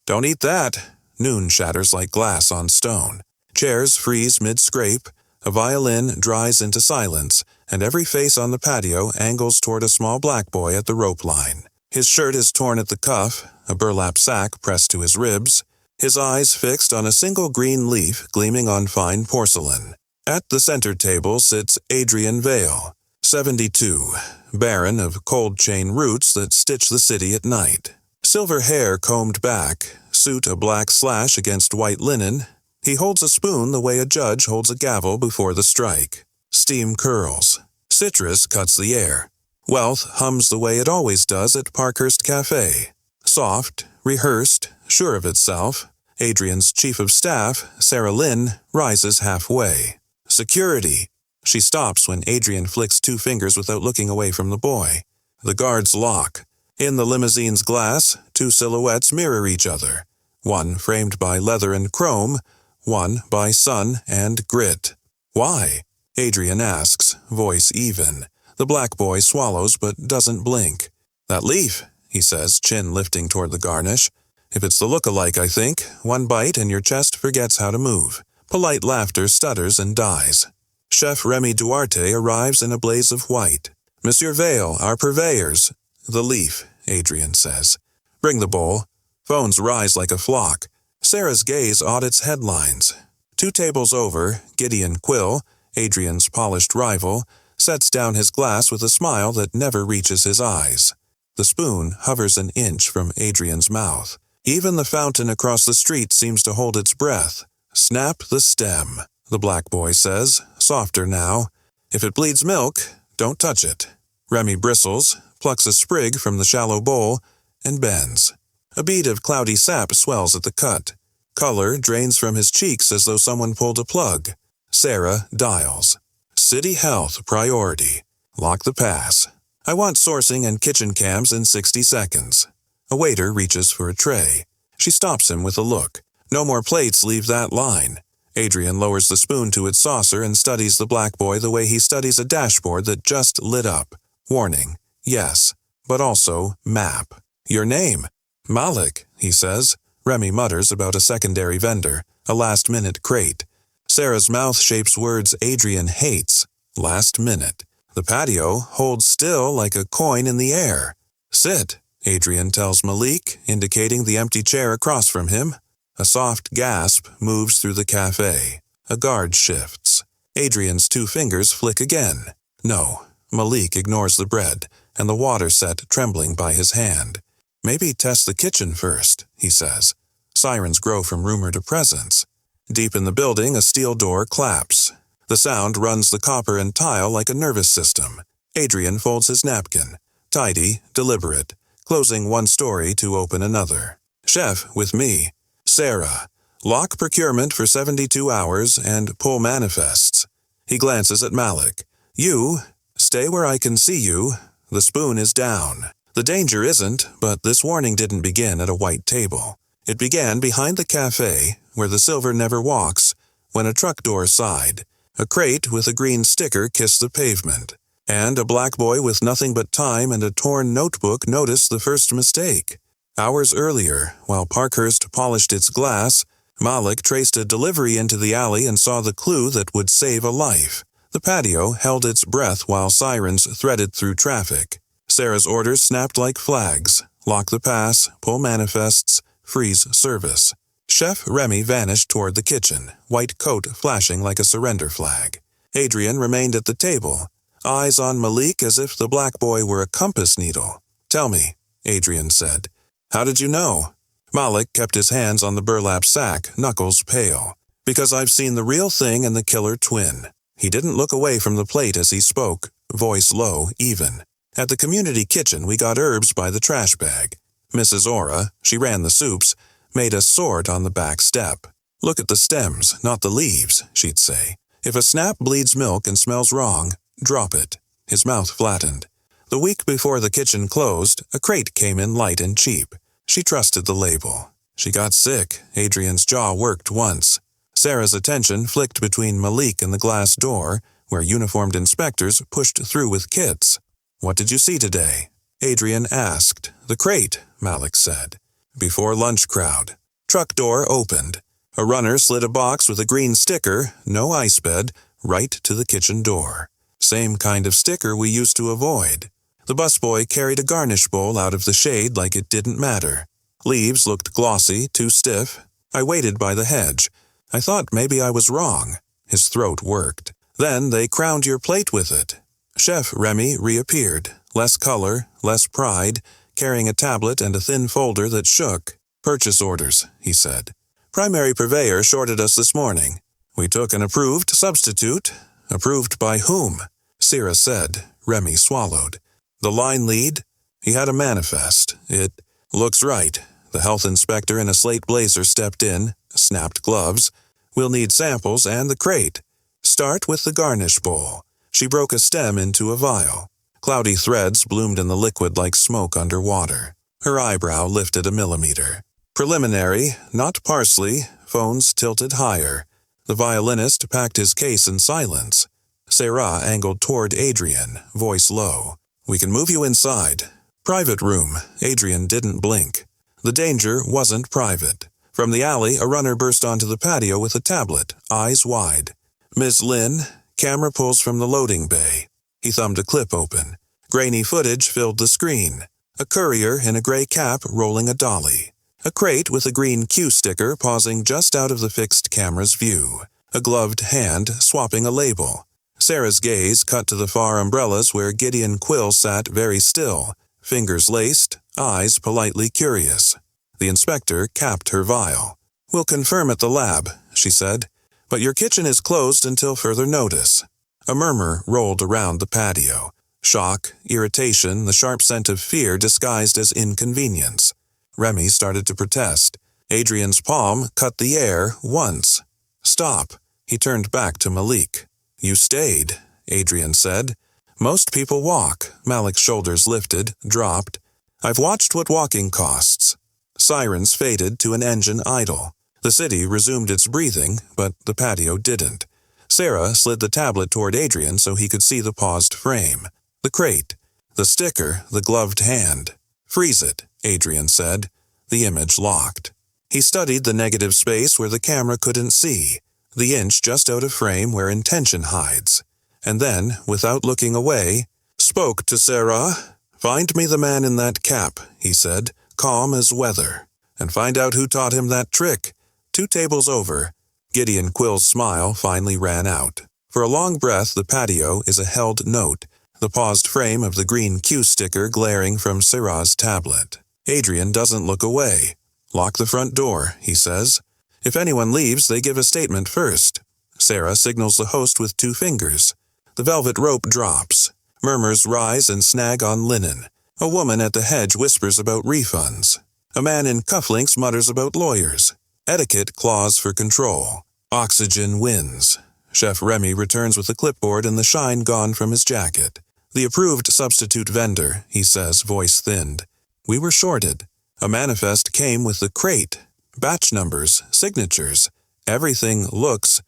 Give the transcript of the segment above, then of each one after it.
Don't eat that. Noon shatters like glass on stone. Chairs freeze mid-scrape. A violin dries into silence, and every face on the patio angles toward a small black boy at the rope line. His shirt is torn at the cuff, a burlap sack pressed to his ribs, his eyes fixed on a single green leaf gleaming on fine porcelain. At the center table sits Adrian Vale, 72, baron of cold chain roots that stitch the city at night. Silver hair combed back, suit a black slash against white linen. He holds a spoon the way a judge holds a gavel before the strike. Steam curls. Citrus cuts the air. Wealth hums the way it always does at Parkhurst Café. Soft, rehearsed, sure of itself, Adrian's chief of staff, Sarah Lynn, rises halfway. Security. She stops when Adrian flicks 2 fingers without looking away from the boy. The guards lock. In the limousine's glass, 2 silhouettes mirror each other. One framed by leather and chrome, one by sun and grit. Why? Adrian asks, voice even. The black boy swallows but doesn't blink. That leaf, he says, chin lifting toward the garnish. If it's the look-alike, I think. 1 bite and your chest forgets how to move. Polite laughter stutters and dies. Chef Remy Duarte arrives in a blaze of white. Monsieur Vale, our purveyors. The leaf, Adrian says. Bring the bowl. Phones rise like a flock. Sarah's gaze audits headlines. 2 tables over, Gideon Quill, Adrian's polished rival, sets down his glass with a smile that never reaches his eyes. The spoon hovers an inch from Adrian's mouth. Even the fountain across the street seems to hold its breath. Snap the stem, the black boy says, softer now. If it bleeds milk, don't touch it. Remy bristles, plucks a sprig from the shallow bowl, and bends. A bead of cloudy sap swells at the cut. Color drains from his cheeks as though someone pulled a plug. Sarah dials. City health priority. Lock the pass. I want sourcing and kitchen cams in 60 seconds. A waiter reaches for a tray. She stops him with a look. No more plates leave that line. Adrian lowers the spoon to its saucer and studies the black boy the way he studies a dashboard that just lit up. Warning, yes, but also map. Your name? Malik, he says. Remy mutters about a secondary vendor, a last-minute crate. Sarah's mouth shapes words Adrian hates. Last minute. The patio holds still like a coin in the air. Sit, Adrian tells Malik, indicating the empty chair across from him. A soft gasp moves through the cafe. A guard shifts. Adrian's 2 fingers flick again. No, Malik ignores the bread, and the water set trembling by his hand. Maybe test the kitchen first, he says. Sirens grow from rumor to presence. Deep in the building, a steel door claps. The sound runs the copper and tile like a nervous system. Adrian folds his napkin. Tidy, deliberate, closing 1 story to open another. Chef, with me. Sarah. Lock procurement for 72 hours and pull manifests. He glances at Malik. You, stay where I can see you. The spoon is down. The danger isn't, but this warning didn't begin at a white table. It began behind the cafe, where the silver never walks, when a truck door sighed. A crate with a green sticker kissed the pavement, and a black boy with nothing but time and a torn notebook noticed the first mistake. Hours earlier, while Parkhurst polished its glass, Malik traced a delivery into the alley and saw the clue that would save a life. The patio held its breath while sirens threaded through traffic. Sarah's orders snapped like flags. Lock the pass, pull manifests, freeze service. Chef Remy vanished toward the kitchen, white coat flashing like a surrender flag. Adrian remained at the table, eyes on Malik as if the black boy were a compass needle. Tell me, Adrian said. How did you know? Malik kept his hands on the burlap sack, knuckles pale. Because I've seen the real thing and the killer twin. He didn't look away from the plate as he spoke, voice low, even. At the community kitchen, we got herbs by the trash bag. Mrs. Ora, she ran the soups, made us sort on the back step. Look at the stems, not the leaves, she'd say. If a snap bleeds milk and smells wrong, drop it. His mouth flattened. The week before the kitchen closed, a crate came in light and cheap. She trusted the label. She got sick. Adrian's jaw worked once. Sarah's attention flicked between Malik and the glass door, where uniformed inspectors pushed through with kits. What did you see today? Adrian asked. The crate, Malik said. Before lunch crowd. Truck door opened. A runner slid a box with a green sticker, no ice bed, right to the kitchen door. Same kind of sticker we used to avoid. The busboy carried a garnish bowl out of the shade like it didn't matter. Leaves looked glossy, too stiff. I waited by the hedge. I thought maybe I was wrong. His throat worked. Then they crowned your plate with it. Chef Remy reappeared, less color, less pride, carrying a tablet and a thin folder that shook. "Purchase orders," he said. "Primary purveyor shorted us this morning. We took an approved substitute." "Approved by whom?" Sarah said. Remy swallowed. "The line lead? He had a manifest. It looks right." The health inspector in a slate blazer stepped in, snapped gloves. "We'll need samples and the crate. Start with the garnish bowl." She broke a stem into a vial. Cloudy threads bloomed in the liquid like smoke under water. Her eyebrow lifted a millimeter. "Preliminary, not parsley," phones tilted higher. The violinist packed his case in silence. Sarah angled toward Adrian, voice low. "We can move you inside." "Private room." Adrian didn't blink. The danger wasn't private. From the alley, a runner burst onto the patio with a tablet, eyes wide. "Ms. Lynn," camera pulls from the loading bay. He thumbed a clip open. Grainy footage filled the screen. A courier in a gray cap rolling a dolly. A crate with a green Q sticker pausing just out of the fixed camera's view. A gloved hand swapping a label. Sarah's gaze cut to the far umbrellas where Gideon Quill sat very still, fingers laced, eyes politely curious. The inspector capped her vial. "We'll confirm at the lab," she said, "but your kitchen is closed until further notice." A murmur rolled around the patio. Shock, irritation, the sharp scent of fear disguised as inconvenience. Remy started to protest. Adrian's palm cut the air once. "Stop." He turned back to Malik. "You stayed," Adrian said. "Most people walk." Malik's shoulders lifted, dropped. "I've watched what walking costs." Sirens faded to an engine idle. The city resumed its breathing, but the patio didn't. Sarah slid the tablet toward Adrian so he could see the paused frame. The crate. The sticker, the gloved hand. "Freeze it," Adrian said. The image locked. He studied the negative space where the camera couldn't see, the inch just out of frame where intention hides. And then, without looking away, spoke to Sarah. "Find me the man in that cap," he said, calm as weather. "And find out who taught him that trick. 2 tables over." Gideon Quill's smile finally ran out. For a long breath, the patio is a held note, the paused frame of the green Q sticker glaring from Sarah's tablet. Adrian doesn't look away. "Lock the front door," he says. "If anyone leaves, they give a statement first." Sarah signals the host with 2 fingers. The velvet rope drops. Murmurs rise and snag on linen. A woman at the hedge whispers about refunds. A man in cufflinks mutters about lawyers. Etiquette claws for control. Oxygen wins. Chef Remy returns with a clipboard and the shine gone from his jacket. "The approved substitute vendor," he says, voice thinned. "We were shorted. A manifest came with the crate. Batch numbers, signatures. Everything looked,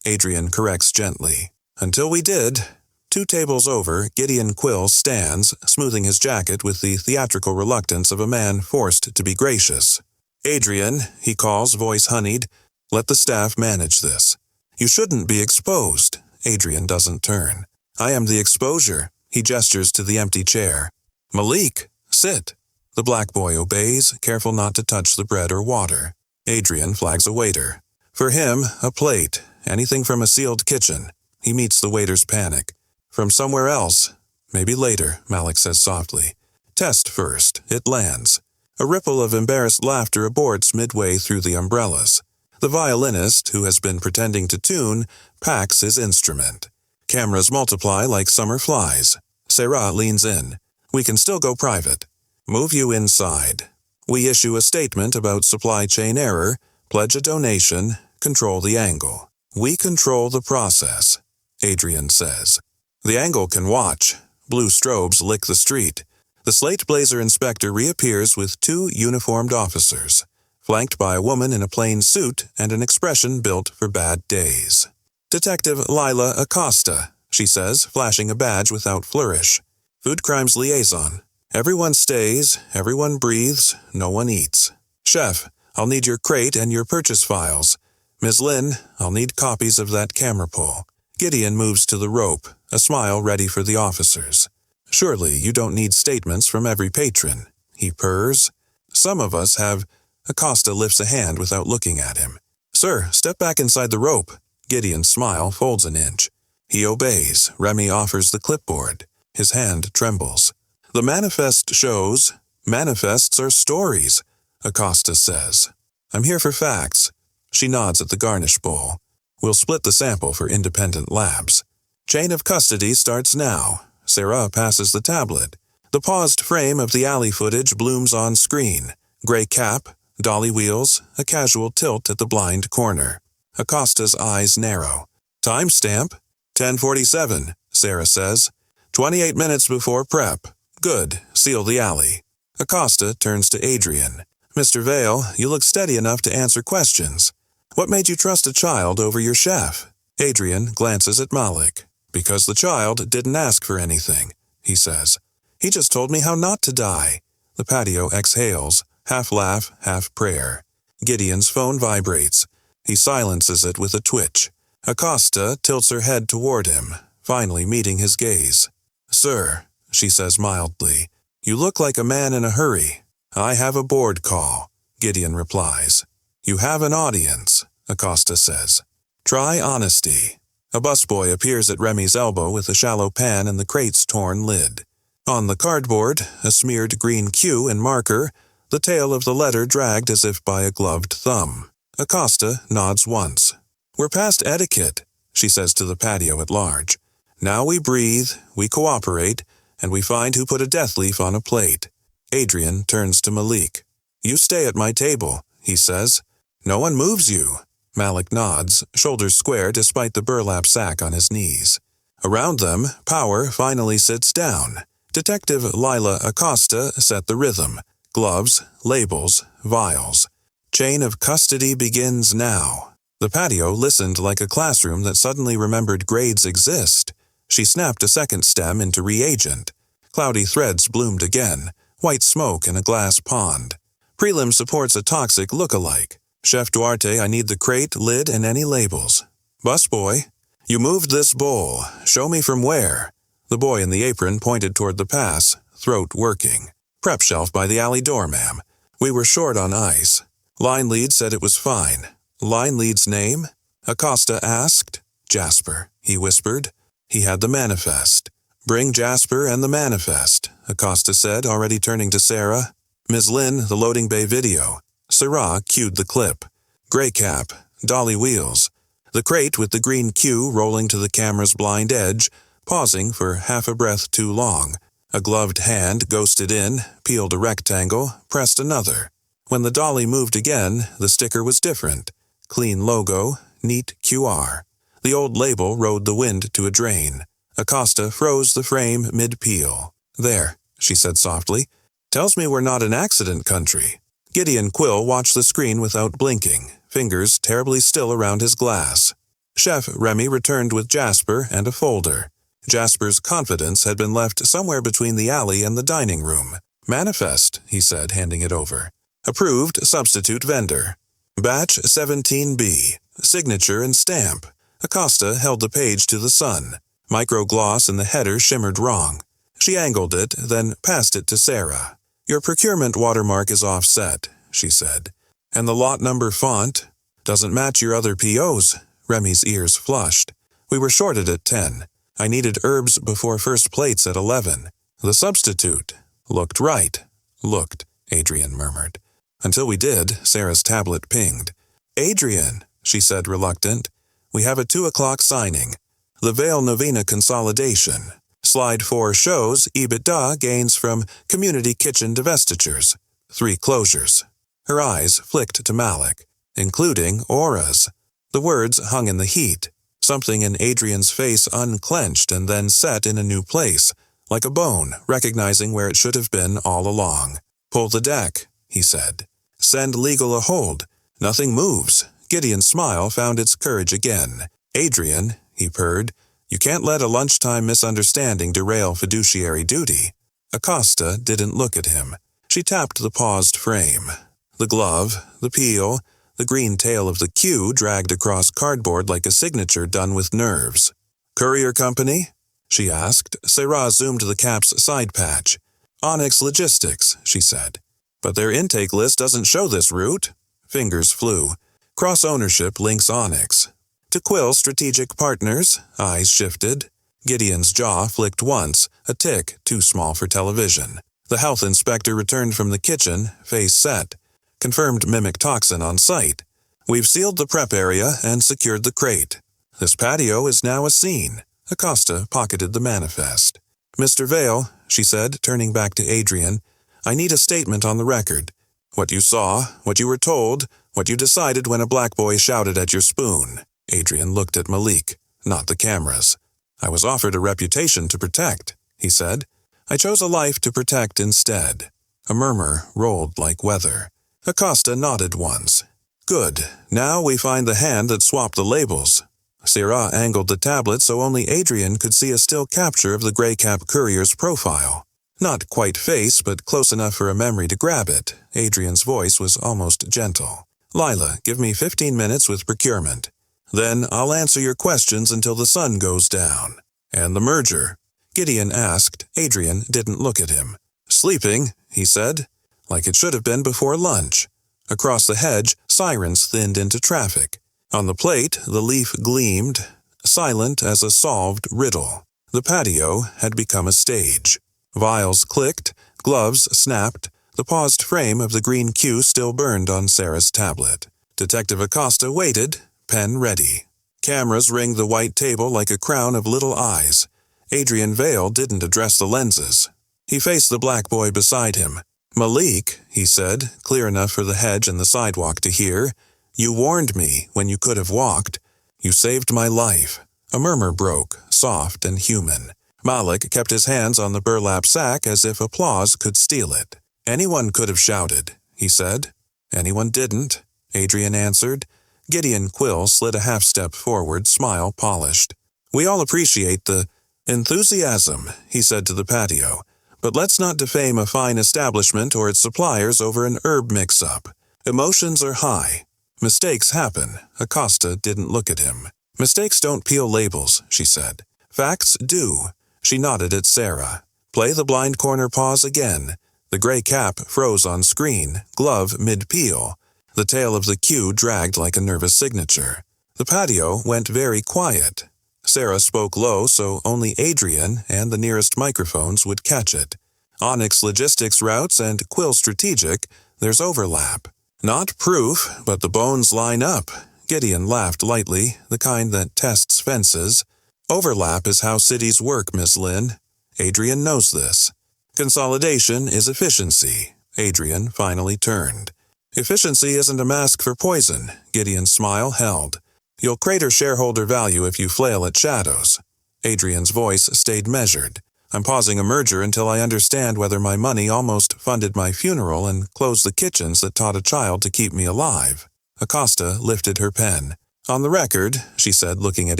Adrian corrects gently. "Until we did." 2 tables over, Gideon Quill stands, smoothing his jacket with the theatrical reluctance of a man forced to be gracious. "Adrian," he calls, voice honeyed, "let the staff manage this. You shouldn't be exposed." Adrian doesn't turn. "I am the exposure." He gestures to the empty chair. "Malik, sit." The black boy obeys, careful not to touch the bread or water. Adrian flags a waiter. For him, a plate, anything from a sealed kitchen. He meets the waiter's panic. "From somewhere else." "Maybe later," Malik says softly. "Test first." It lands. A ripple of embarrassed laughter aborts midway through the umbrellas. The violinist, who has been pretending to tune, packs his instrument. Cameras multiply like summer flies. Sarah leans in. "We can still go private." "Move you inside." We issue a statement about supply chain error, pledge a donation, control the angle. "We control the process," Adrian says. The angle can watch. Blue strobes lick the street. The slate blazer inspector reappears with 2 uniformed officers, flanked by a woman in a plain suit and an expression built for bad days. "Detective Lila Acosta," she says, flashing a badge without flourish. "Food Crimes Liaison." Everyone stays, everyone breathes, no one eats. Chef, I'll need your crate and your purchase files. Ms. Lynn, I'll need copies of that camera pull. Gideon moves to the rope, a smile ready for the officers. Surely you don't need statements from every patron. He purrs. Some of us have. Acosta lifts a hand without looking at him. Sir, step back inside the rope. Gideon's smile folds an inch. He obeys. Remy offers the clipboard. His hand trembles. The manifest shows. Manifests are stories, Acosta says. I'm here for facts. She nods at the garnish bowl. We'll split the sample for independent labs. Chain of custody starts now. Sarah passes the tablet. The paused frame of the alley footage blooms on screen. Gray cap, dolly wheels, a casual tilt at the blind corner. Acosta's eyes narrow. Timestamp? 10:47, Sarah says. 28 minutes before prep. Good. Seal the alley. Acosta turns to Adrian. Mr. Vale, you look steady enough to answer questions. What made you trust a child over your chef? Adrian glances at Malik. Because the child didn't ask for anything, he says. He just told me how not to die. The patio exhales, half laugh, half prayer. Gideon's phone vibrates. He silences it with a twitch. Acosta tilts her head toward him, finally meeting his gaze. Sir, she says mildly, you look like a man in a hurry. I have a board call, Gideon replies. You have an audience, Acosta says. Try honesty. A busboy appears at Remy's elbow with a shallow pan and the crate's torn lid. On the cardboard, a smeared green Q in marker, the tail of the letter dragged as if by a gloved thumb. Acosta nods once. We're past etiquette, she says to the patio at large. Now we breathe, we cooperate, and we find who put a death leaf on a plate. Adrian turns to Malik. You stay at my table, he says. No one moves you. Malik nods, shoulders square despite the burlap sack on his knees. Around them, Power finally sits down. Detective Lila Acosta set the rhythm. Gloves, labels, vials. Chain of custody begins now. The patio listened like a classroom that suddenly remembered grades exist. She snapped a second stem into reagent. Cloudy threads bloomed again, white smoke in a glass pond. Prelim supports a toxic look-alike. Chef Duarte, I need the crate, lid, and any labels. Busboy, you moved this bowl. Show me from where. The boy in the apron pointed toward the pass, throat working. Prep shelf by the alley door, ma'am. We were short on ice. Line lead said it was fine. Line lead's name? Acosta asked. Jasper, he whispered. He had the manifest. Bring Jasper and the manifest, Acosta said, already turning to Sarah. Ms. Lynn, the loading bay video. Sarah cued the clip. Gray cap, dolly wheels. The crate with the green Q rolling to the camera's blind edge, pausing for half a breath too long. A gloved hand ghosted in, peeled a rectangle, pressed another. When the dolly moved again, the sticker was different. Clean logo, neat QR. The old label rode the wind to a drain. Acosta froze the frame mid-peel. There, she said softly. Tells me we're not an accident country. Gideon Quill watched the screen without blinking, fingers terribly still around his glass. Chef Remy returned with Jasper and a folder. Jasper's confidence had been left somewhere between the alley and the dining room. Manifest, he said, handing it over. Approved substitute vendor. Batch 17B. Signature and stamp. Acosta held the page to the sun. Microgloss in the header shimmered wrong. She angled it, then passed it to Sarah. Your procurement watermark is offset, she said. And the lot number font doesn't match your other POs. Remy's ears flushed. We were shorted at 10. I needed herbs before first plates at 11. The substitute looked right. Looked, Adrian murmured. Until we did, Sarah's tablet pinged. Adrian, she said reluctant. We have a 2 o'clock signing. The Vale Novena consolidation. Slide 4 shows EBITDA gains from community kitchen divestitures. 3 closures. Her eyes flicked to Malik, including auras. The words hung in the heat. Something in Adrian's face unclenched and then set in a new place, like a bone, recognizing where it should have been all along. Pull the deck, he said. Send legal a hold. Nothing moves. Gideon's smile found its courage again. Adrian, he purred, you can't let a lunchtime misunderstanding derail fiduciary duty. Acosta didn't look at him. She tapped the paused frame. The glove, the peel, the green tail of the Q dragged across cardboard like a signature done with nerves. "Courier company?" she asked. Sarah zoomed the cap's side patch. "Onyx Logistics," she said. "But their intake list doesn't show this route." Fingers flew. "Cross-ownership links Onyx." "To Quill Strategic Partners," eyes shifted. Gideon's jaw flicked once, a tick too small for television. The health inspector returned from the kitchen, face set. "Confirmed mimic toxin on site. We've sealed the prep area and secured the crate. This patio is now a scene." Acosta pocketed the manifest. "Mr. Vale," she said, turning back to Adrian, "I need a statement on the record. What you saw, what you were told, what you decided when a black boy shouted at your spoon." Adrian looked at Malik, not the cameras. "I was offered a reputation to protect," he said. "I chose a life to protect instead." A murmur rolled like weather. Acosta nodded once. "Good. Now we find the hand that swapped the labels." Sarah angled the tablet so only Adrian could see a still capture of the gray cap courier's profile. Not quite face, but close enough for a memory to grab it. Adrian's voice was almost gentle. "Lila, give me 15 minutes with procurement. Then I'll answer your questions until the sun goes down." "And the merger?" Gideon asked. Adrian didn't look at him. "Sleeping," he said, "like it should have been before lunch." Across the hedge, sirens thinned into traffic. On the plate, the leaf gleamed, silent as a solved riddle. The patio had become a stage. Vials clicked, gloves snapped, the paused frame of the green Q still burned on Sarah's tablet. Detective Acosta waited, pen ready. Cameras ringed the white table like a crown of little eyes. Adrian Vale didn't address the lenses. He faced the black boy beside him. "Malik," he said, clear enough for the hedge and the sidewalk to hear, "you warned me when you could have walked. You saved my life." A murmur broke, soft and human. Malik kept his hands on the burlap sack as if applause could steal it. "Anyone could have shouted," he said. "Anyone didn't," Adrian answered. Gideon Quill slid a half-step forward, smile polished. "We all appreciate the enthusiasm," he said to the patio, "but let's not defame a fine establishment or its suppliers over an herb mix-up. Emotions are high. Mistakes happen." Acosta didn't look at him. "Mistakes don't peel labels," she said. "Facts do." She nodded at Sarah. "Play the blind corner pause again." The gray cap froze on screen, glove mid-peel. The tail of the Q dragged like a nervous signature. The patio went very quiet. Sarah spoke low so only Adrian and the nearest microphones would catch it. "Onyx Logistics routes and Quill Strategic, there's overlap. Not proof, but the bones line up." Gideon laughed lightly, the kind that tests fences. "Overlap is how cities work, Miss Lynn. Adrian knows this. Consolidation is efficiency." Adrian finally turned. "Efficiency isn't a mask for poison," Gideon's smile held. "You'll crater shareholder value if you flail at shadows." Adrian's voice stayed measured. "I'm pausing a merger until I understand whether my money almost funded my funeral and closed the kitchens that taught a child to keep me alive." Acosta lifted her pen. "On the record," she said, looking at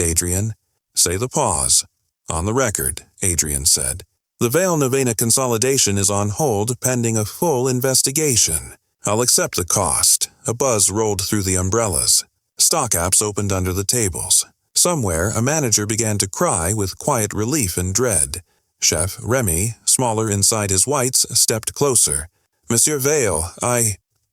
Adrian. "Say the pause." "On the record," Adrian said. "The Vale Novena consolidation is on hold pending a full investigation. I'll accept the cost." A buzz rolled through the umbrellas. Stock apps opened under the tables. Somewhere, a manager began to cry with quiet relief and dread. Chef Remy, smaller inside his whites, stepped closer. "Monsieur Vale,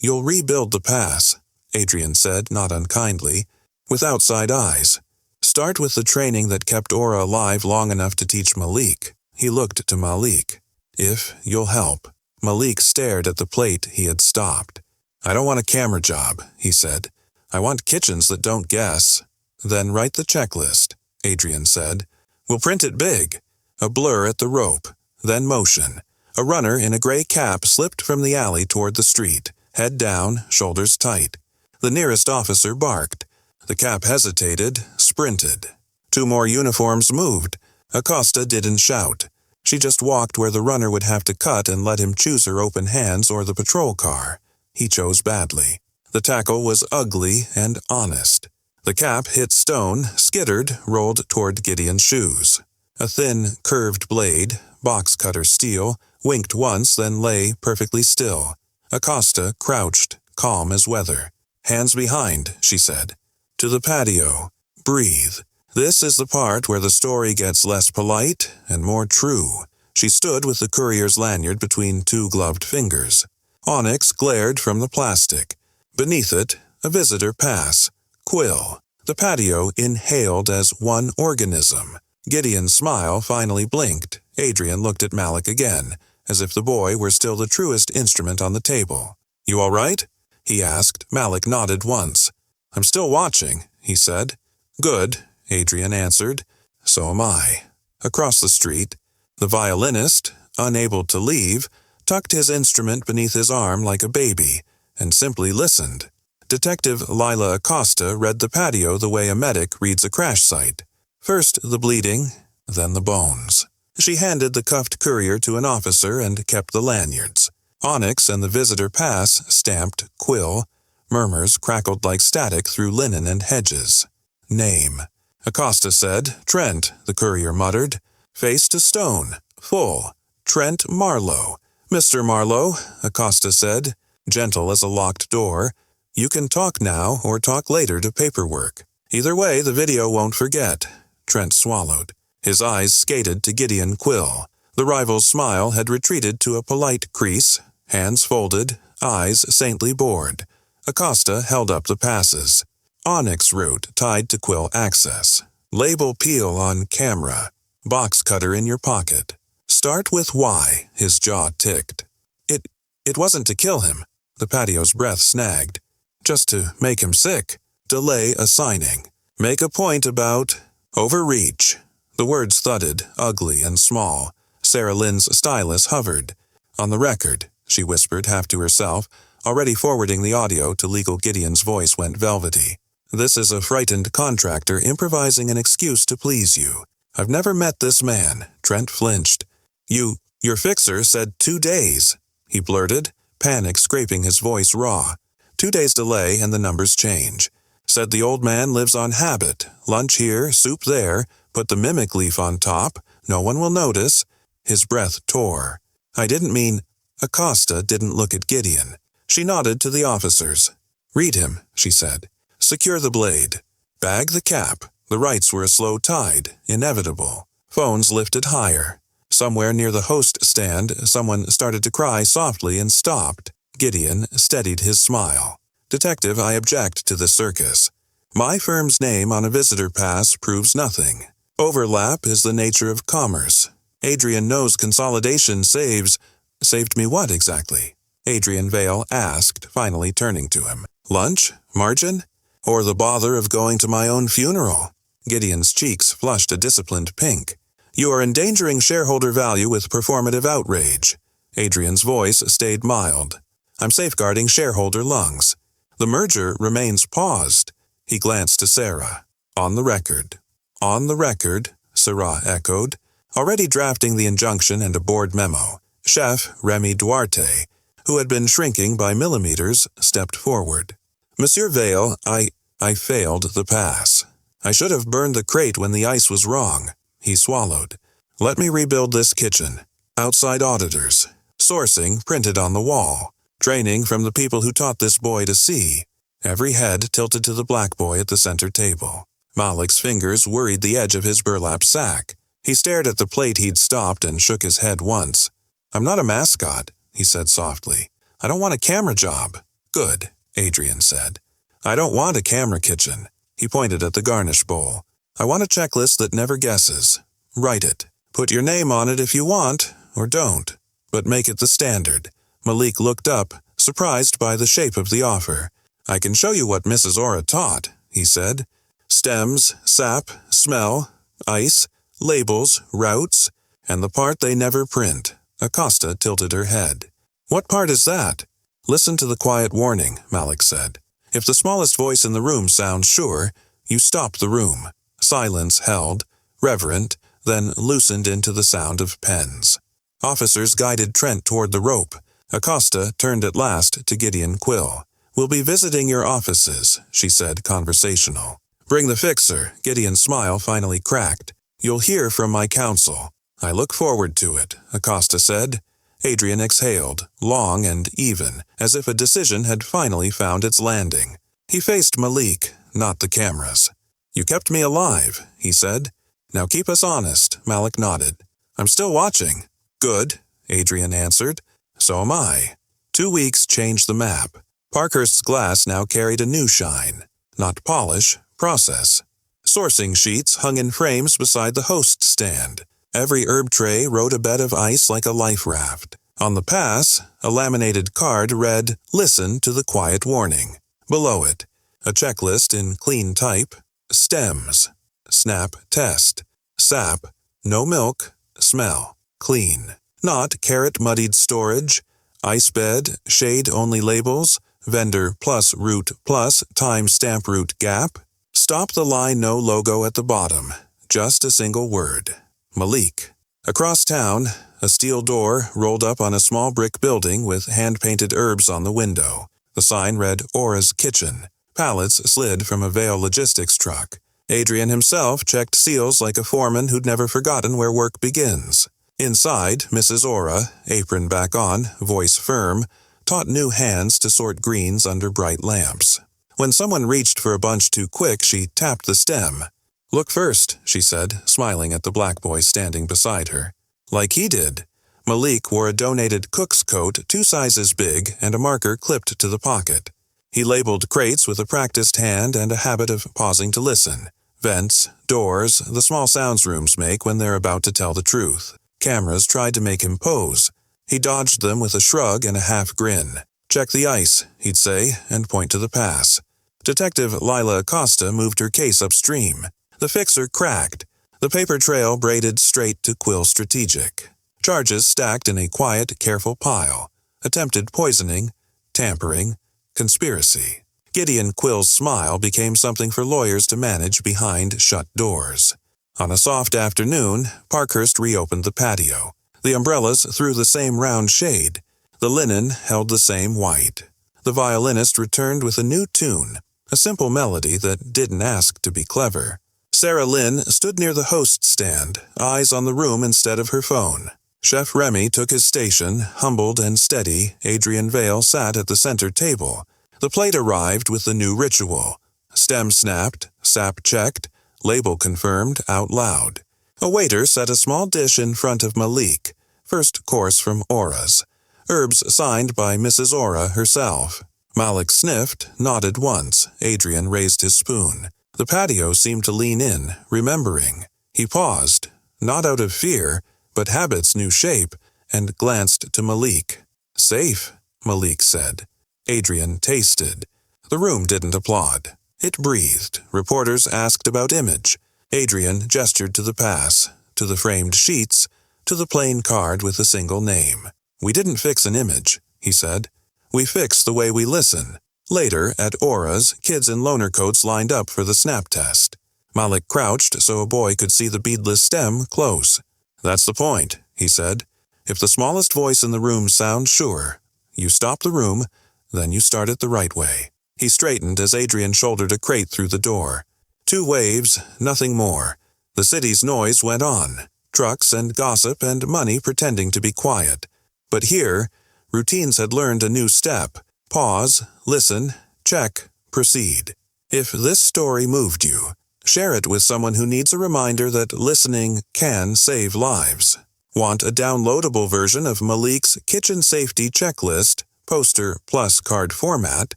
You'll rebuild the pass," Adrian said, not unkindly, with outside eyes. "Start with the training that kept Aura alive long enough to teach Malik." He looked to Malik. "If you'll help." Malik stared at the plate he had stopped. "I don't want a camera job," he said. "I want kitchens that don't guess." "Then write the checklist," Adrian said. "We'll print it big." A blur at the rope, then motion. A runner in a gray cap slipped from the alley toward the street, head down, shoulders tight. The nearest officer barked. The cap hesitated, sprinted. Two more uniforms moved. Acosta didn't shout. She just walked where the runner would have to cut and let him choose her open hands or the patrol car. He chose badly. The tackle was ugly and honest. The cap hit stone, skittered, rolled toward Gideon's shoes. A thin, curved blade, box cutter steel, winked once, then lay perfectly still. Acosta crouched, calm as weather. "Hands behind," she said. "To the patio. Breathe. This is the part where the story gets less polite and more true." She stood with the courier's lanyard between two gloved fingers. Onyx glared from the plastic. Beneath it, a visitor pass. Quill. The patio inhaled as one organism. Gideon's smile finally blinked. Adrian looked at Malik again, as if the boy were still the truest instrument on the table. "You all right?" he asked. Malik nodded once. "I'm still watching," he said. "Good," Adrian answered. "So am I." Across the street, the violinist, unable to leave, tucked his instrument beneath his arm like a baby and simply listened. Detective Lila Acosta read the patio the way a medic reads a crash site. First the bleeding, then the bones. She handed the cuffed courier to an officer and kept the lanyards. Onyx and the visitor pass stamped Quill. Murmurs crackled like static through linen and hedges. "Name," Acosta said. "Trent," the courier muttered. "Face to stone. Full. Trent Marlowe." "Mr. Marlowe," Acosta said, gentle as a locked door. "You can talk now or talk later to paperwork. Either way, the video won't forget." Trent swallowed. His eyes skated to Gideon Quill. The rival's smile had retreated to a polite crease, hands folded, eyes saintly bored. Acosta held up the passes. Onyx route tied to Quill access. Label peel on camera. Box cutter in your pocket. Start with Y, his jaw ticked. It wasn't to kill him. The patio's breath snagged. Just to make him sick. Delay a signing. Make a point about overreach. The words thudded, ugly and small. Sarah Lynn's stylus hovered. "On the record," she whispered half to herself. Already forwarding the audio to legal Gideon's voice went velvety. "This is a frightened contractor improvising an excuse to please you. I've never met this man." Trent flinched. Your fixer said 2 days," he blurted, panic scraping his voice raw. 2 days delay and the numbers change. "Said the old man lives on habit. Lunch here, soup there, put the mimic leaf on top. No one will notice." His breath tore. "I didn't mean—" Acosta didn't look at Gideon. She nodded to the officers. "Read him," she said. "Secure the blade. Bag the cap." The rights were a slow tide, inevitable. Phones lifted higher. Somewhere near the host stand, someone started to cry softly and stopped. Gideon steadied his smile. "Detective, I object to this circus. My firm's name on a visitor pass proves nothing. Overlap is the nature of commerce. Adrian knows consolidation saves—" "Saved me what exactly?" Adrian Vale asked, finally turning to him. "Lunch? Margin? Or the bother of going to my own funeral?" Gideon's cheeks flushed a disciplined pink. "You are endangering shareholder value with performative outrage." Adrian's voice stayed mild. "I'm safeguarding shareholder lungs. The merger remains paused." He glanced to Sarah. "On the record." "On the record," Sarah echoed, already drafting the injunction and a board memo. Chef Remy Duarte, who had been shrinking by millimeters, stepped forward. "Monsieur Vale, I failed the pass. I should have burned the crate when the ice was wrong." He swallowed. "Let me rebuild this kitchen. Outside auditors. Sourcing printed on the wall. Training from the people who taught this boy to see." Every head tilted to the black boy at the center table. Malik's fingers worried the edge of his burlap sack. He stared at the plate he'd stopped and shook his head once. "I'm not a mascot," he said softly. "I don't want a camera job." "Good," Adrian said. "I don't want a camera kitchen." He pointed at the garnish bowl. "I want a checklist that never guesses. Write it. Put your name on it if you want, or don't. But make it the standard." Malik looked up, surprised by the shape of the offer. "I can show you what Mrs. Ora taught," he said. "Stems, sap, smell, ice, labels, routes, and the part they never print." Acosta tilted her head. "What part is that?" "Listen to the quiet warning," Malik said. "If the smallest voice in the room sounds sure, you stop the room." Silence held, reverent, then loosened into the sound of pens. Officers guided Trent toward the rope. Acosta turned at last to Gideon Quill. "We'll be visiting your offices," she said, conversational. "Bring the fixer." Gideon's smile finally cracked. "You'll hear from my counsel." I look forward to it, Acosta said. Adrian exhaled, long and even, as if a decision had finally found its landing. He faced Malik, not the cameras. You kept me alive, he said. Now keep us honest, Malik nodded. I'm still watching. Good, Adrian answered. So am I. 2 weeks changed the map. Parkhurst's glass now carried a new shine. Not polish, process. Sourcing sheets hung in frames beside the host stand. Every herb tray rode a bed of ice like a life raft. On the pass, a laminated card read, "Listen to the quiet warning." Below it, a checklist in clean type. Stems. Snap test. Sap. No milk. Smell. Clean. Not carrot-muddied storage. Ice bed. Shade-only labels. Vendor plus root plus time stamp root gap. Stop the line no logo at the bottom. Just a single word. Malik. Across town, a steel door rolled up on a small brick building with hand-painted herbs on the window. The sign read Aura's Kitchen. Pallets slid from a Vail Logistics truck. Adrian himself checked seals like a foreman who'd never forgotten where work begins. Inside, Mrs. Aura, apron back on, voice firm, taught new hands to sort greens under bright lamps. When someone reached for a bunch too quick, she tapped the stem. Look first, she said, smiling at the black boy standing beside her. Like he did. Malik wore a donated cook's coat 2 sizes big and a marker clipped to the pocket. He labeled crates with a practiced hand and a habit of pausing to listen. Vents, doors, the small sounds rooms make when they're about to tell the truth. Cameras tried to make him pose. He dodged them with a shrug and a half grin. Check the ice, he'd say, and point to the pass. Detective Lila Acosta moved her case upstream. The fixer cracked. The paper trail braided straight to Quill Strategic. Charges stacked in a quiet, careful pile. Attempted poisoning, tampering, conspiracy. Gideon Quill's smile became something for lawyers to manage behind shut doors. On a soft afternoon, Parkhurst reopened the patio. The umbrellas threw the same round shade. The linen held the same white. The violinist returned with a new tune, a simple melody that didn't ask to be clever. Sarah Lynn stood near the host stand, eyes on the room instead of her phone. Chef Remy took his station, humbled and steady. Adrian Vail sat at the center table. The plate arrived with the new ritual. Stem snapped, sap checked, label confirmed out loud. A waiter set a small dish in front of Malik, first course from Aura's. Herbs signed by Mrs. Aura herself. Malik sniffed, nodded once. Adrian raised his spoon. The patio seemed to lean in, remembering. He paused, not out of fear, but habit's new shape, and glanced to Malik. Safe, Malik said. Adrian tasted. The room didn't applaud. It breathed. Reporters asked about image. Adrian gestured to the pass, to the framed sheets, to the plain card with a single name. We didn't fix an image, he said. We fixed the way we listen. Later, at Aura's, kids in loaner coats lined up for the snap test. Malik crouched so a boy could see the beadless stem close. That's the point, he said. If the smallest voice in the room sounds sure, you stop the room, then you start it the right way. He straightened as Adrian shouldered a crate through the door. 2 waves, nothing more. The city's noise went on. Trucks and gossip and money pretending to be quiet. But here, routines had learned a new step. Pause, listen, check, proceed. If this story moved you, share it with someone who needs a reminder that listening can save lives. Want a downloadable version of Malik's kitchen safety checklist, poster plus card format,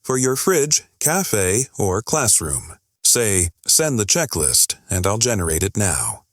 for your fridge, cafe, or classroom? Say, send the checklist, and I'll generate it now.